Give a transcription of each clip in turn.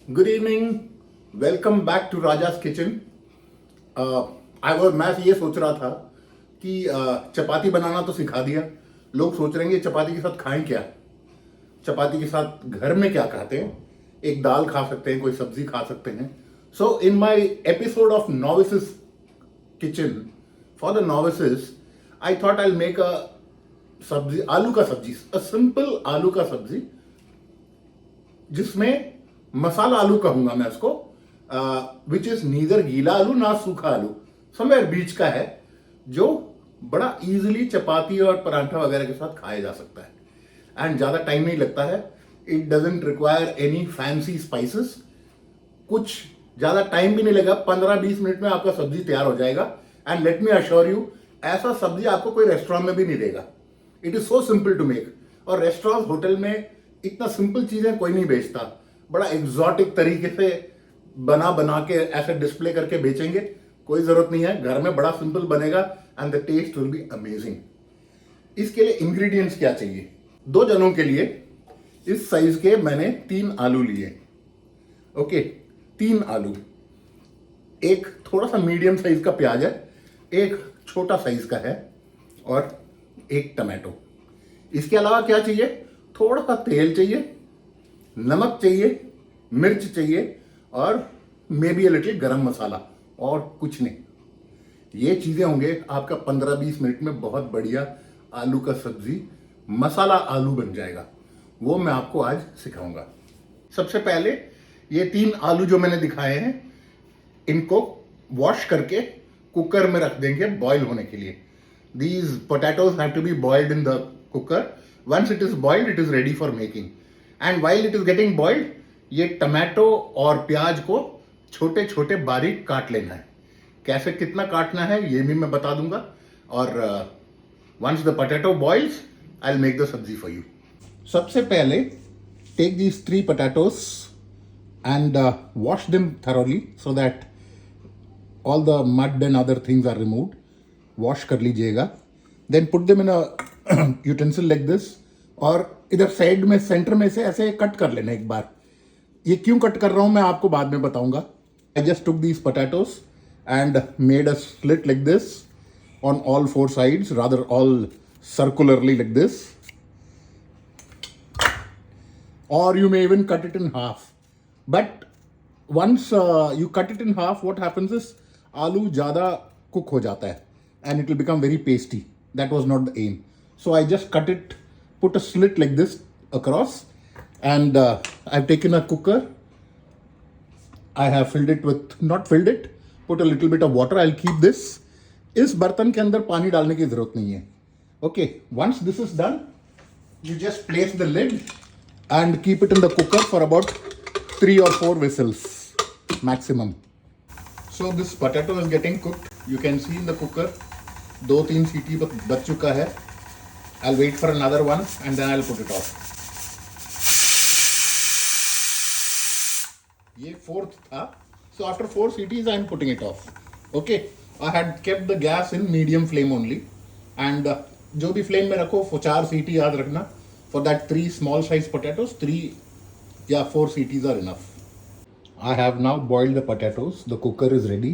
Good evening, welcome back to Raja's kitchen. मैं ये सोच रहा था कि चपाती बनाना तो सिखा दिया। लोग सोच रहे हैं कि चपाती के साथ खाएं क्या। चपाती के साथ घर में क्या खाते हैं? एक दाल खा सकते हैं, कोई सब्जी खा सकते हैं। So in my episode of novices kitchen for the novices, I thought I make a sabzi, आलू का सब्जी, अ सिंपल आलू का सब्जी, जिसमें मसाला आलू कहूंगा मैं उसको, विच इज नीदर गीला आलू ना सूखा आलू, समवेयर बीच का है, जो बड़ा इजीली चपाती और परांठा वगैरह के साथ खाया जा सकता है एंड ज्यादा टाइम नहीं लगता है। It doesn't require any fancy spices, कुछ ज्यादा टाइम भी नहीं लगेगा। 15-20 मिनट में आपका सब्जी तैयार हो जाएगा। And let me assure you, ऐसा सब्जी आपको कोई रेस्टोरेंट में भी नहीं देगा। It is so simple to make. और रेस्टोरेंट होटल में इतना सिंपल चीजें कोई नहीं बेचता। बड़ा एग्जॉटिक तरीके से बना बना के ऐसे डिस्प्ले करके बेचेंगे, कोई जरूरत नहीं है। घर में बड़ा सिंपल बनेगा and the taste will be amazing. इसके लिए इंग्रेडिएंट्स क्या चाहिए? 2 जनों के लिए इस साइज के मैंने 3 आलू लिए। ओके, 3 आलू, एक थोड़ा सा मीडियम साइज का प्याज है, एक छोटा साइज का है, और एक टमाटो। इसके अलावा क्या चाहिए? थोड़ा सा तेल चाहिए, नमक चाहिए, मिर्च चाहिए, और मे बी अ लिटिल गरम मसाला, और कुछ नहीं। ये चीजें होंगे आपका 15-20 मिनट में बहुत बढ़िया आलू का सब्जी, मसाला आलू बन जाएगा। वो मैं आपको आज सिखाऊंगा। सबसे पहले ये 3 आलू जो मैंने दिखाए हैं, इनको वॉश करके कुकर में रख देंगे बॉईल होने के लिए। These potatoes have to be boiled in the cooker. Once it is boiled, it is ready for making. And while it is getting boiled, ये टमाटो और प्याज को छोटे छोटे बारीक काट लेना है। कैसे, कितना काटना है ये भी मैं बता दूंगा। और once the potato boils, I will make the sabzi for you. सबसे पहले take these 3 potatoes and wash them thoroughly so that all the mud and other things are removed. Wash कर लीजिएगा। Then put them in a utensil like this, और इधर side में centre में से ऐसे कट कर लेना एक बार। ये क्यों कट कर रहा हूं मैं आपको बाद में बताऊंगा। I just took these potatoes and made a slit like this on all 4 sides, rather all circularly like this. Or you may even cut it in half. But once you cut it in half, what happens is आलू ज़्यादा cook हो जाता है and it will become very pasty. That was not the aim. So I just cut it, put a slit like this across, and I've taken a cooker. I have filled it with, not filled it, put a little bit of water. I'll keep this. इस बर्तन के अंदर पानी डालने की जरूरत नहीं है। Okay, once this is done, you just place the lid and keep it in the cooker for about 3 or 4 whistles maximum. So this potato is getting cooked. You can see in the cooker 2-3 सीटी बच चुका है। I'll wait for another one and then I'll put it off. ये 4th था, so after 4 cities I am putting it off. Okay, I had kept the gas in medium flame only, and जो भी flame में रखो 4 सीटी याद रखना। For that 3 small size potatoes, 3 या 4 cities are enough. I have now boiled the potatoes. The cooker is ready.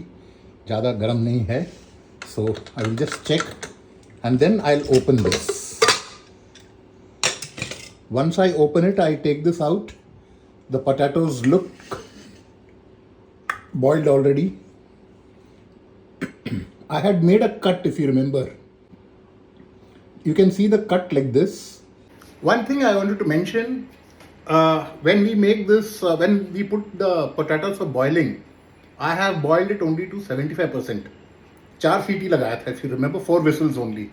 ज़्यादा गर्म नहीं है, so I will just check and then I'll open this. Once I open it, I take this out. The potatoes look boiled already. I had made a cut, if you remember. You can see the cut like this. One thing I wanted to mention, when we make this, when we put the potatoes for boiling, I have boiled it only to 75%. 4 सीटी लगाया था, if you remember, 4 whistles only.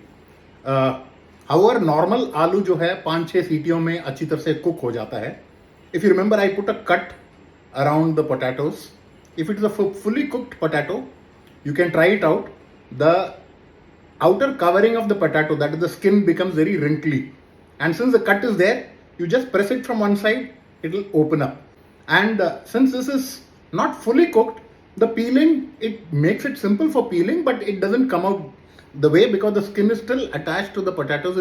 However, normal आलू जो है 5-6 सीटियों में अच्छी तरह से कुक हो जाता है. If you remember, I put a cut around the potatoes. If it is a fully cooked potato, you can try it out. The outer covering of the potato, that is the skin, becomes very wrinkly. And since the cut is there, you just press it from one side, it will open up. And since this is not fully cooked, the peeling, it makes it simple for peeling, but it doesn't come out the way because the skin is still attached to the potatoes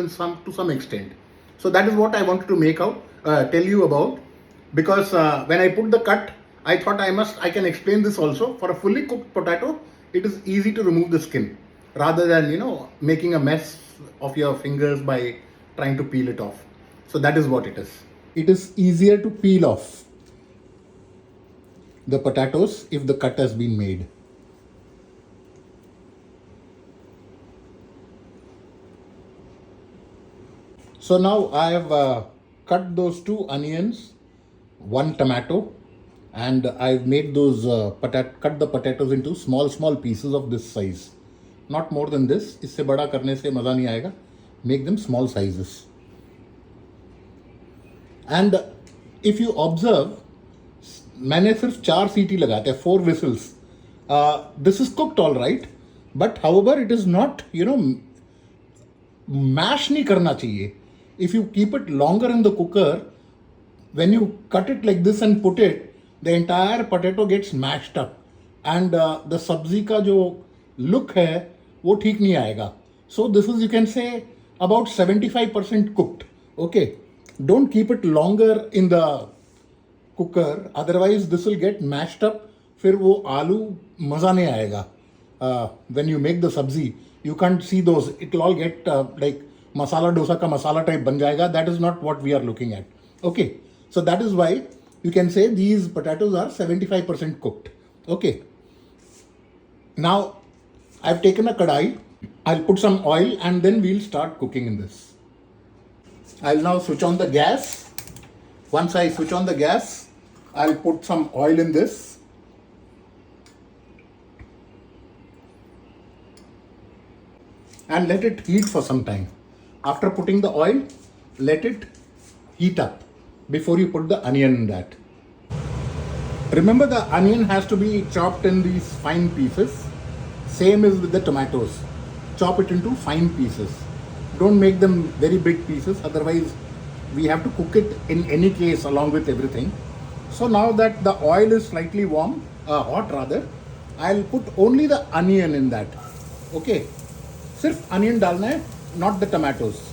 to some extent. So that is what I wanted to tell you about, because when I put the cut, I thought I can explain this also. For a fully cooked potato, it is easy to remove the skin rather than, making a mess of your fingers by trying to peel it off. So that is what it is. It is easier to peel off the potatoes if the cut has been made. So now I have cut those 2 onions, 1 tomato, and I've made those cut the potatoes into small pieces of this size. Not more than this. इससे बड़ा करने से मज़ा नहीं आएगा. Make them small sizes. And if you observe, मैंने सिर्फ 4 सीटी लगाते हैं, 4 whistles. This is cooked all right, but however it is not, mash नहीं करना चाहिए. If you keep it longer in the cooker, when you cut it like this and put it, the entire potato gets mashed up, and the sabzi का जो look है वो ठीक नहीं आएगा. So this is, you can say, about 75% cooked. Okay, don't keep it longer in the cooker, otherwise this will get mashed up. फिर वो आलू मज़ा नहीं आएगा. When you make the sabzi, you can't see those. It will all get like masala dosa का masala type बन जाएगा. That is not what we are looking at. Okay, so that is why you can say these potatoes are 75% cooked. Okay, now I've taken a kadai. I'll put some oil and then we'll start cooking in this. I'll now switch on the gas. Once I switch on the gas, I'll put some oil in this. And let it heat for some time. After putting the oil, let it heat up before you put the onion in that. Remember, the onion has to be chopped in these fine pieces. Same is with the tomatoes. Chop it into fine pieces. Don't make them very big pieces, otherwise we have to cook it in any case along with everything. So now that the oil is slightly warm, hot rather, I'll put only the onion in that. Okay, सिर्फ onion डालना है, not the tomatoes.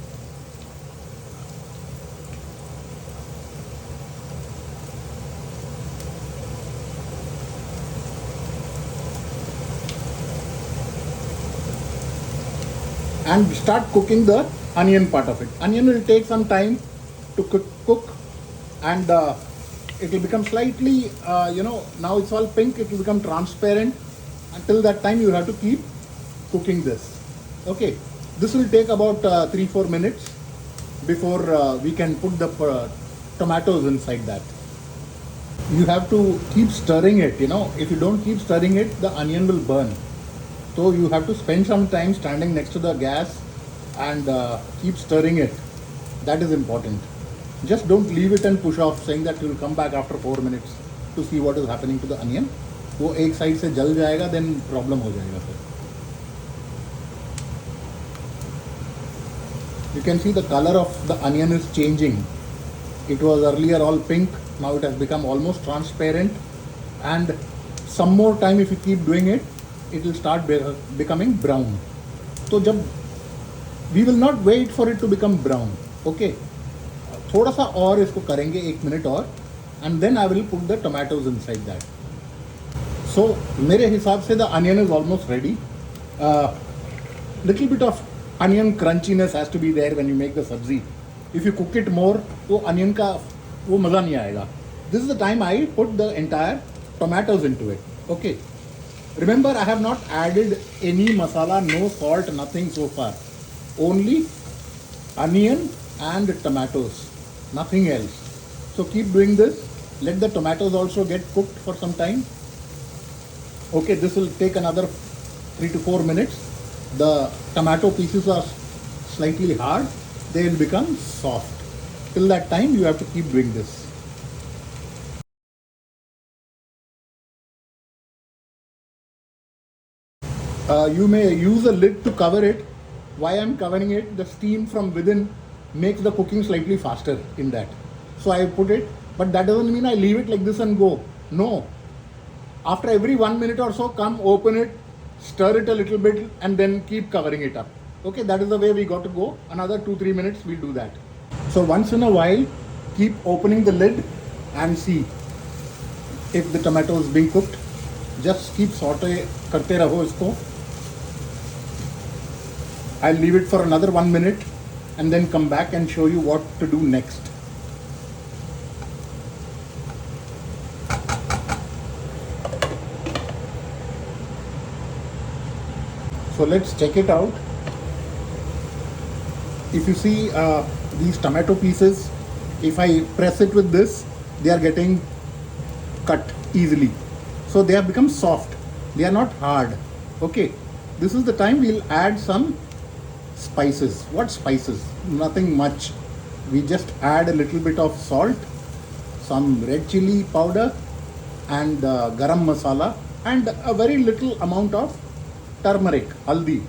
And start cooking the onion part of it. Onion will take some time to cook, and it will become slightly, now it's all pink, it will become transparent. Until that time, you have to keep cooking this. Okay, this will take about 3-4 minutes before we can put the tomatoes inside that. You have to keep stirring it, if you don't keep stirring it, the onion will burn. So you have to spend some time standing next to the gas and keep stirring it. That is important. Just don't leave it and push off saying that you will come back after 4 minutes to see what is happening to the onion. वो एक side से जल जाएगा, then problem हो जाएगा फिर. You can see the color of the onion is changing. It was earlier all pink, now it has become almost transparent, and some more time if you keep doing it, it will start becoming brown. So we will not wait for it to become brown. Okay, थोड़ा सा और इसको करेंगे 1 minute और, and then I will put the tomatoes inside that. So मेरे हिसाब से the onion is almost ready. Little bit of onion crunchiness has to be there when you make the sabzi. If you cook it more, वो onion का वो मज़ा नहीं आएगा. This is the time I put the entire tomatoes into it. Okay. Remember, I have not added any masala, no salt, nothing so far. Only onion and tomatoes, nothing else. So keep doing this. Let the tomatoes also get cooked for some time. Okay, this will take another 3 to 4 minutes. The tomato pieces are slightly hard. They will become soft. Till that time, you have to keep doing this. You may use a lid to cover it. Why I am covering it? The steam from within makes the cooking slightly faster in that. So I put it, but that doesn't mean I leave it like this and go. No. After every 1 minute or so, come open it, stir it a little bit, and then keep covering it up. Okay, that is the way we got to go. Another 2-3 minutes, we'll do that. So once in a while, keep opening the lid and see. if the tomato is being cooked, just keep saute करते रहो इसको. I'll leave it for another 1 minute and then come back and show you what to do next. So let's check it out. If you see these tomato pieces, if I press it with this, they are getting cut easily. So they have become soft. They are not hard. Okay. This is the time we'll add some spices. What spices? Nothing much. We just add a little bit of salt, some red chili powder, and garam masala, and a very little amount of turmeric, haldi.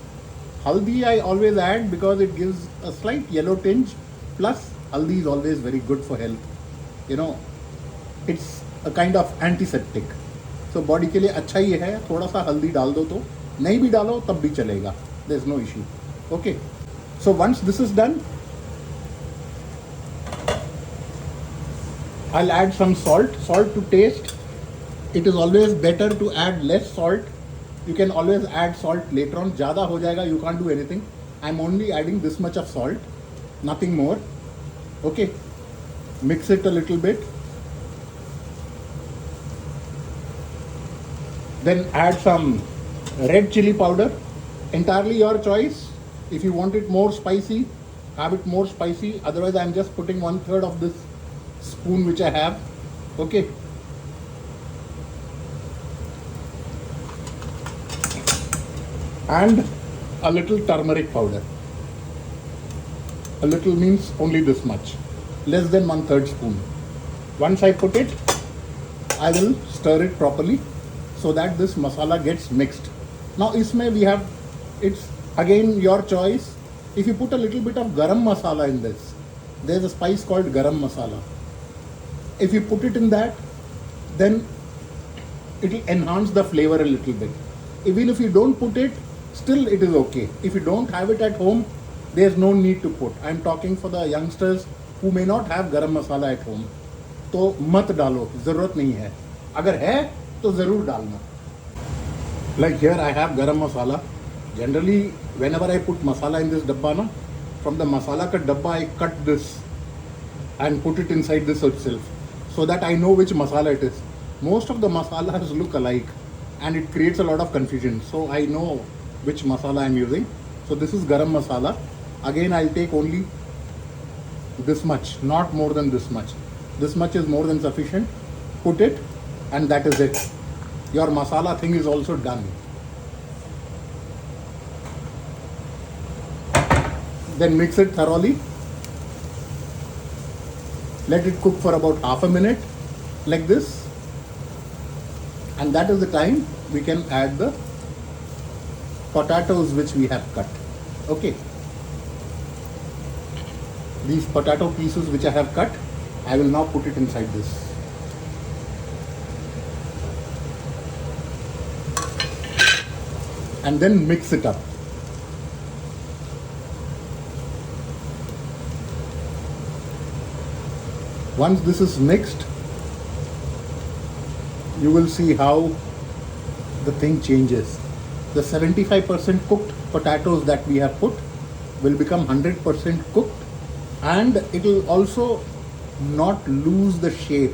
Haldi I always add because it gives a slight yellow tinge. Plus, haldi is always very good for health. You know, it's a kind of antiseptic. So body के लिए अच्छा ही है. थोड़ा सा हल्दी डाल दो तो, नहीं भी डालो तब भी चलेगा. There's no issue. Okay. So once this is done, I'll add some salt. Salt to taste. It is always better to add less salt. You can always add salt later on. ज़्यादा हो जाएगा, you can't do anything. I'm only adding this much of salt, nothing more. Okay. Mix it a little bit. Then add some red chili powder. Entirely your choice. If you want it more spicy, have it more spicy. Otherwise, I'm just putting 1/3 of this spoon which I have. Okay. And a little turmeric powder. A little means only this much. Less than 1/3 spoon. Once I put it, I will stir it properly so that this masala gets mixed. Now, isme we have, it's again your choice. If you put a little bit of garam masala in this, there's a spice called garam masala. If you put it in that, then it will enhance the flavor a little bit. Even if you don't put it, still it is okay. If you don't have it at home, there's no need to put. I'm talking for the youngsters who may not have garam masala at home. तो मत डालो, ज़रूरत नहीं है. अगर है तो ज़रूर डालना. Like here I have garam masala. Generally, whenever I put masala in this dabba, na, from the masala ka dabba I cut this and put it inside this itself so that I know which masala it is. Most of the masalas look alike and it creates a lot of confusion. So I know which masala I'm using. So this is garam masala. Again, I'll take only this much, not more than this much. This much is more than sufficient. Put it and that is it. Your masala thing is also done. Then mix it thoroughly. Let it cook for about half a minute like this. And that is the time we can add the potatoes which we have cut. Okay. These potato pieces which I have cut, I will now put it inside this. And then mix it up. Once this is mixed, you will see how the thing changes. The 75% cooked potatoes that we have put will become 100% cooked, and it will also not lose the shape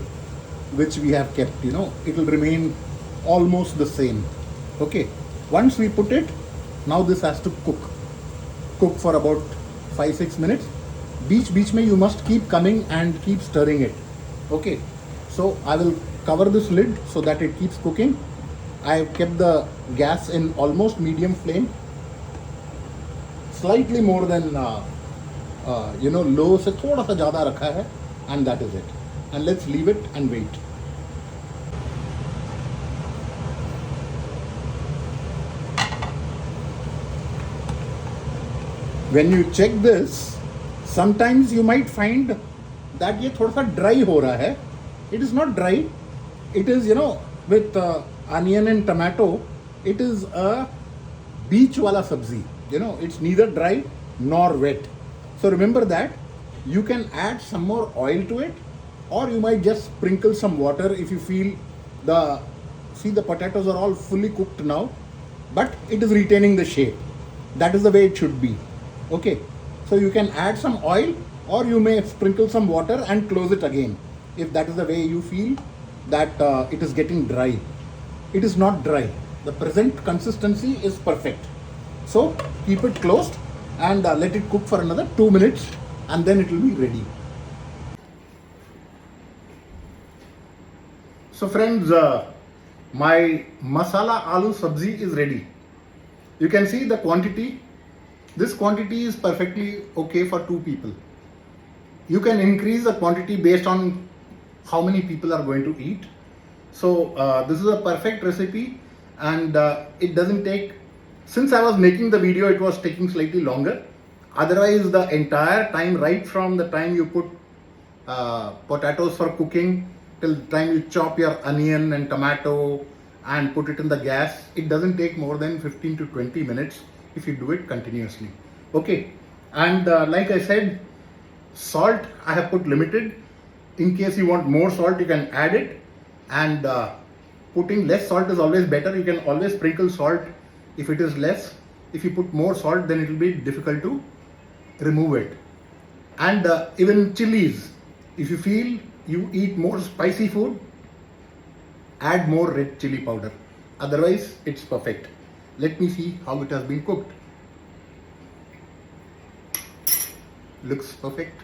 which we have kept. You know, it will remain almost the same. Okay. Once we put it, now this has to cook for about 5-6 minutes. Beach mein you must keep coming and keep stirring it. Okay. So I will cover this lid so that it keeps cooking. I have kept the gas in almost medium flame, slightly more than low से थोड़ा सा ज़्यादा रखा है, and that is it. And let's leave it and wait. When you check this, sometimes you might find that ये थोड़ा सा dry हो रहा है. It is not dry. It is, with onion and tomato, it is a beach wala sabzi. It's neither dry nor wet. So remember that. You can add some more oil to it, or you might just sprinkle some water if you feel The see, the potatoes are all fully cooked now, but it is retaining the shape. That is the way it should be. Okay, so you can add some oil, or you may sprinkle some water and close it again if that is the way you feel that it is getting dry. It is not dry. The present consistency is perfect. So keep it closed and let it cook for another 2 minutes, and then it will be ready. So friends, my masala aloo sabzi is ready. You can see the quantity. This quantity is perfectly okay for 2 people. You can increase the quantity based on how many people are going to eat. So this is a perfect recipe, and it doesn't take, since I was making the video, it was taking slightly longer. Otherwise, the entire time, right from the time you put potatoes for cooking till the time you chop your onion and tomato and put it in the gas, it doesn't take more than 15 to 20 minutes if you do it continuously. Okay, and like I said, salt I have put limited. In case you want more salt, you can add it, and putting less salt is always better. You can always sprinkle salt if it is less. If you put more salt, then it will be difficult to remove it. And even chilies, if you feel you eat more spicy food, add more red chili powder. Otherwise, it's perfect. Let me see how it has been cooked. Looks perfect.